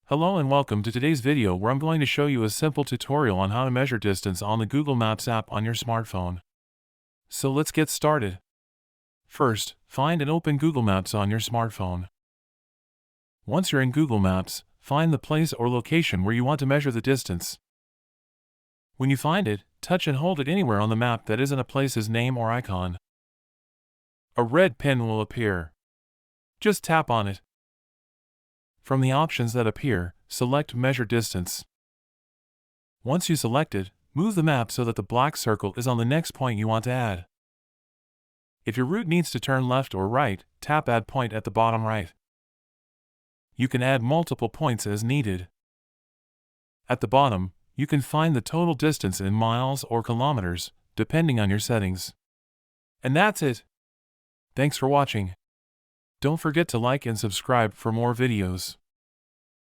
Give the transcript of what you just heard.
Hello and welcome to today's video where I'm going to show you a simple tutorial on how to measure distance on the Google Maps app on your smartphone. So let's get started. First, find and open Google Maps on your smartphone. Once you're in Google Maps, find the place or location where you want to measure the distance. When you find it, touch and hold it anywhere on the map that isn't a place's name or icon. A red pin will appear. Just tap on it. From the options that appear, select Measure Distance. Once you select it, move the map so that the black circle is on the next point you want to add. If your route needs to turn left or right, tap Add Point at the bottom right. You can add multiple points as needed. At the bottom, you can find the total distance in miles or kilometers, depending on your settings. And that's it. Thanks for watching. Don't forget to like and subscribe for more videos.